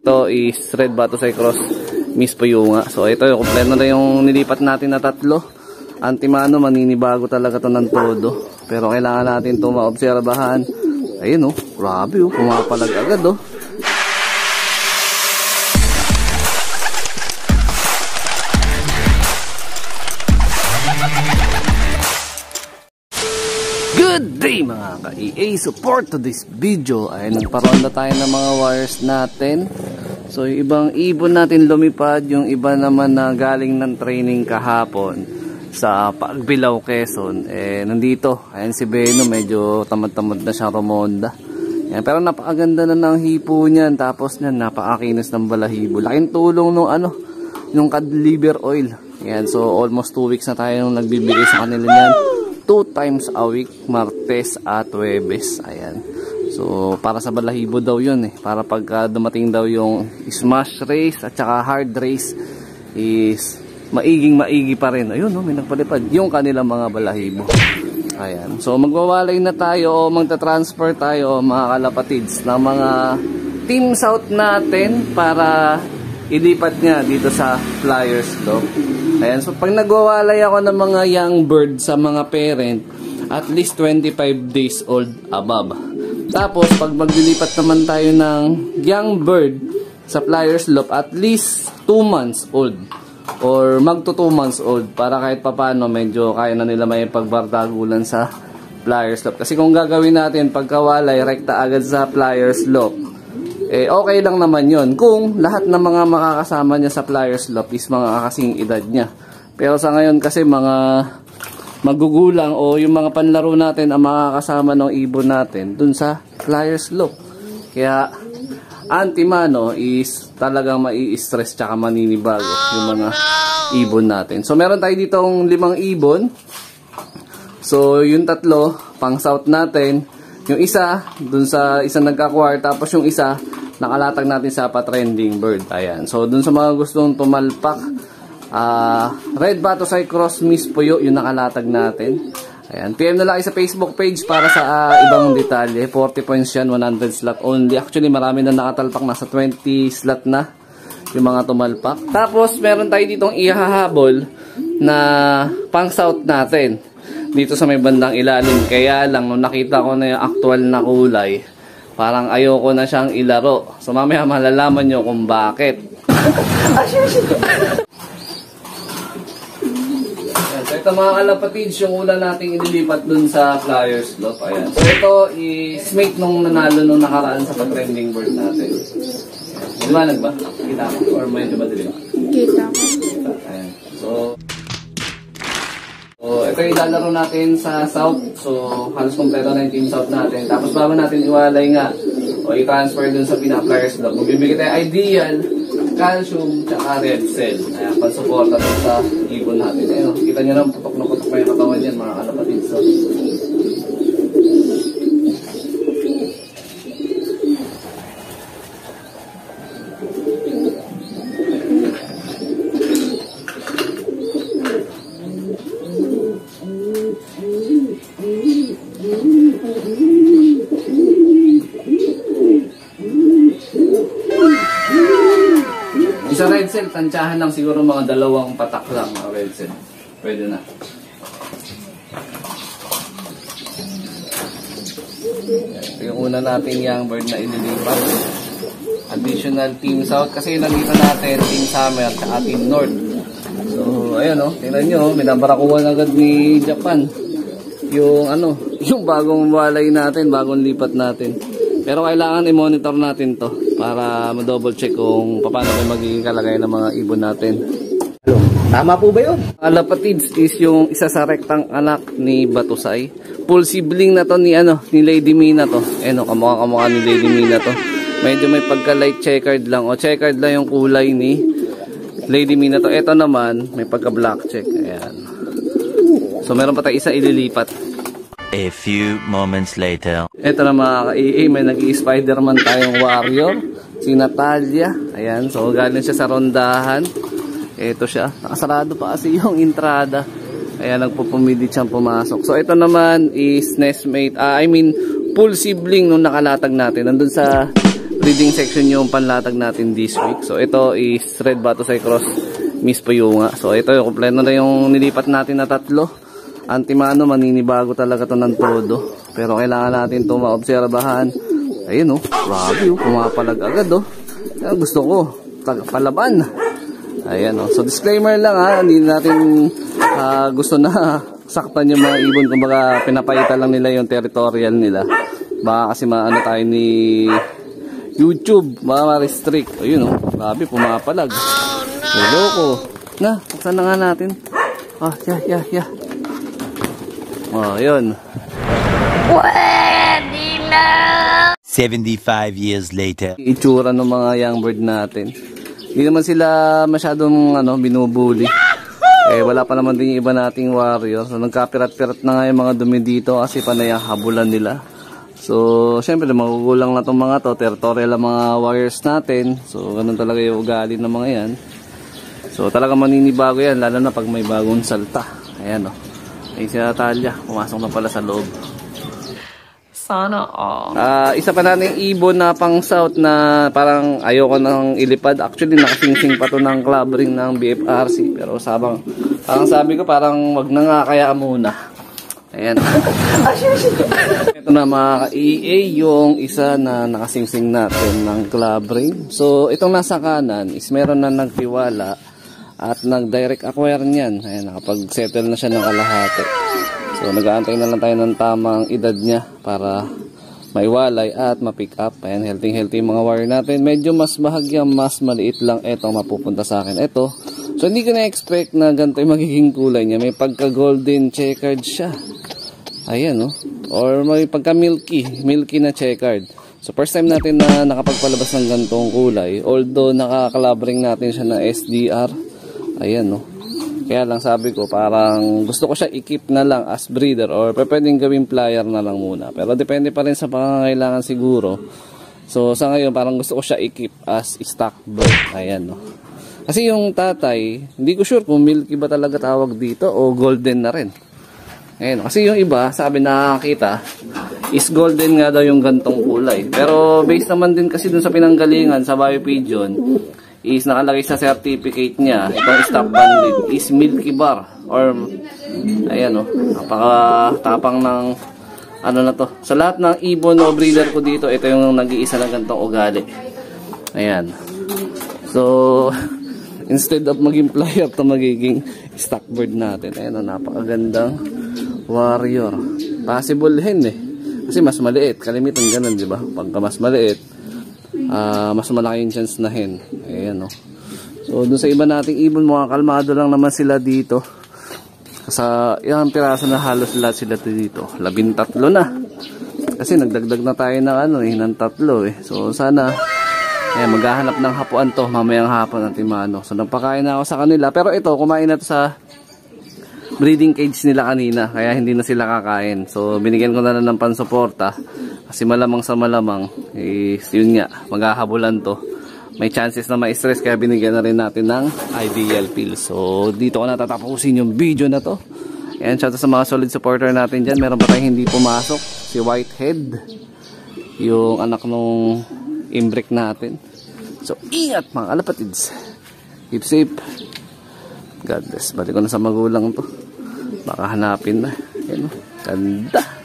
Ito is Red Batusay Cross Miss Puyunga. So ito yung kompleto na yung nilipat natin na tatlo. Antimano, maninibago talaga to ng todo. Pero kailangan natin ito maobserbahan. Ayun oh, grabe oh, pumapalag agad oh. Good day mga ka-EA! Support to this video ay nagparonda tayo ng mga wires natin. So yung ibang ibon natin lumipad, yung iba naman na galing ng training kahapon sa Pagbilao, Quezon. Nandito, ayan si Beno, medyo tamad-tamad na siyang rumonda. Ayan, pero napakaganda na ng hipo niyan, tapos niyan napakakinis ng balahibo. Laking tulong nung yung cod liver oil. Ayan, so almost 2 weeks na tayo nung nagbibigay sa kanila niyan. 2 times a week, Martes at Huwebes. Ayan. So, para sa balahibo daw yun eh. Para pagka dumating daw yung smash race at saka hard race is maigi pa rin. Ayun, no, may nagpalipad yung kanilang mga balahibo. Ayan. So, magwawalay na tayo o magta-transfer tayo mga kalapatids ng mga Team South natin para ilipat niya dito sa Flyers Loft. Ayan, so pag nagwawalay ako ng mga young bird sa mga parent, at least 25 days old above. Tapos pag maglilipat naman tayo ng young bird sa Flyers Loft, at least 2 months old or magto 2 months old para kahit papano medyo kaya na nila may pagbardagulan sa Flyers Loft. Kasi kung gagawin natin pagkawalay rekta agad sa Flyers Loft, okay lang naman yon kung lahat ng mga makakasama niya sa Flyers Loft is mga kasing edad niya. Pero sa ngayon kasi mga magugulang o yung mga panlaro natin ang makakasama ng ibon natin dun sa Flyers Loft. Kaya antimano is talagang mai-stress tsaka maninibago yung mga ibon natin. So meron tayo ditong 5 ibon. So yung 3 pang south natin, yung isa dun sa isang nagka-acquire, tapos yung isa nakalatag natin sa pa-trending bird. Ayan. So, dun sa mga gustong tumalpak, Red Batusay Cross Miss Puyo, yung nakalatag natin. Ayan. PM na lang sa Facebook page para sa ibang detalye. 40 points yan, 100 slot only. Actually, marami na nakatalpak. Nasa 20 slot na yung mga tumalpak. Tapos, meron tayo ditong ihahabol na pang-south natin. Dito sa may bandang ilalim. Kaya lang, nung nakita ko na yung actual na kulay, parang ayoko na siyang ilaro. So mamaya malalaman nyo kung bakit. Ayan, so ito mga kalapatids, yung ulan nating inilipat dun sa Flyers Loft. Ayan. So ito is mate nung nanalo nung nakaraan sa pag-trending bird natin. Liwanag ba? Kita ko? Or medyo ba dilim? Kita ko. Ayan. So ito yung ilalaro natin sa South. So, halos kompleto na yung Team South natin. Tapos bago natin iwalay nga o i-transfer dun sa pinaka-Flyers Loft, magbibigay tayo ideal, calcium, tsaka red cell. Ayan, pansuporta dun sa ibon natin. Ayan, kita nyo lang, putok na putok pa yung katawan yan, mga kalapatid. So, isa red cell, tansyahan lang siguro mga 2 patak lang mga red cell. Pwede na. Ito yung una nating young bird na inilipat. Additional Team South kasi nandito natin Team Summer at Team North. So ayun o, tingnan nyo, minabarakuhan agad ni Japan yung yung bagong walay natin, bagong lipat natin. Pero kailangan i-monitor natin to para ma-double check kung paano may magiging kalagayan ng mga ibon natin. Tama po ba yun? Kalapatids is yung isa sa rektang anak ni Batusay. Full sibling na to ni Lady Mina to. Kamukha ni Lady Mina to. Medyo may pagka-light checkered lang o checkered lang yung kulay ni Lady Mina to. Ito naman may pagka-black check. Ayan. So meron pa tayo isa ililipat. A few moments later. Ito na mga ka-EA, may nag-i-Spider-Man tayong warrior. Si Natalia. Ayan, so galing siya sa rondahan. Ito siya. Nakasarado pa kasi yung entrada. Kaya nagpupumilit siyang pumasok. So ito naman is nestmate. Full sibling nung nakalatag natin. Nandun sa breeding section yung panlatag natin this week. So ito is Red Batusay Cross Miss Puyunga. So ito yung kompleto na yung nilipat natin na tatlo. Antimano, maninibago talaga to ng todo. Pero kailangan natin ito maobserbahan. Ayun grabe pumapalag agad Yan, gusto ko, palaban. Ayan so disclaimer lang hindi natin gusto na saktan yung mga ibon. Kumbaga pinapayita lang nila yung territorial nila. Baka kasi maano tayo ni YouTube, baka ma-restrict. Ayun grabe pumapalag. Loko. Na, buksan na nga natin. Yeah. Yun. Pwede na! 75 years later. Itsura ng mga young bird natin. Hindi naman sila masyadong binubuli. Wala pa naman din yung iba nating warrior. So nagkapirat-pirat na nga yung mga dumi dito kasi panay ang habulan nila. So syempre magugulang na itong mga to. Territorial ang mga warriors natin. So ganun talaga yung ugali ng mga yan. So talaga maninibago yan, lalo na pag may bagong salta. Ayan Ayun si Natalia, pumasok na pala sa loob. Sana all. Isa pa natin ibon na pang south na parang ayoko nang ilipad. Actually nakasingsing pa to ng club ring ng BFRC. Pero parang sabi ko parang wag na nga kaya muna. Ayan. Ito na mga ka-EA yung isa na nakasingsing natin ng club ring. So itong nasa kanan is meron na nagtiwala at nag-direct acquire niyan. Ayan, nakapag-settle na siya ng kalahati. So nag-aantay na lang tayo ng tamang edad niya para maiwalay at ma-pick up. Ayan, healthy mga wire natin. Medyo mas bahagya, mas maliit lang ito mapupunta sa akin. Ito. So hindi ko na-expect na ganito yung magiging kulay niya. May pagka-golden checkered siya. Ayan Or may pagka-milky na checkered. So first time natin na nakapagpalabas ng ganitong kulay. Although nakakalabring natin siya na SDR. Ayan Kaya lang sabi ko parang gusto ko siya i-keep na lang as breeder or pwedeng gawing flyer na lang muna. Pero depende pa rin sa pangangailangan siguro. So sa ngayon parang gusto ko siya i-keep as stock bird. Ayan Kasi yung tatay, hindi ko sure kung milky ba talaga tawag dito o golden na rin. Ayan Kasi yung iba, sabi nakakita, is golden nga daw yung gantong kulay. Pero based naman din kasi dun sa pinanggalingan sa Bio Pigeon, is nakalagay sa certificate niya, itong stock banded is milky bar or ayan napakatapang ng na to. Sa lahat ng ibon o breeder ko dito, ito yung nag-iisa ng ganitong ugali. Ayan. So instead of maging flyer to magiging stock bird natin. Ayan napakagandang warrior. Possible hen kasi mas maliit. Kalimitan ganun, di ba? Pagka mas maliit, mas malaki yung chance na hen. Ayan So dun sa iba nating ibon, mga kalmado lang naman sila dito. Sa ilang piraso na halos lahat sila dito. 13 na. Kasi nagdagdag na tayo ng 3 So sana maghahanap ng hapuan to mamayang hapon at timano. So nagpakain na ako sa kanila. Pero ito, kumain na to sa breeding cage nila kanina. Kaya hindi na sila kakain. So binigyan ko na lang ng pansuporta. Kasi malamang sa malamang yun nga, maghahabulan to. May chances na ma-stress kaya binigyan na rin natin ng IDL pill. So dito ko na tatapusin yung video na to. And shout out sa mga solid supporter natin dyan. Meron pa tayong hindi pumasok. Si Whitehead, yung anak nung imbrick natin. So ingat mga kalapatids. Keep safe. God bless. Balik ko na sa magulang to. Baka hanapin na. Ganda.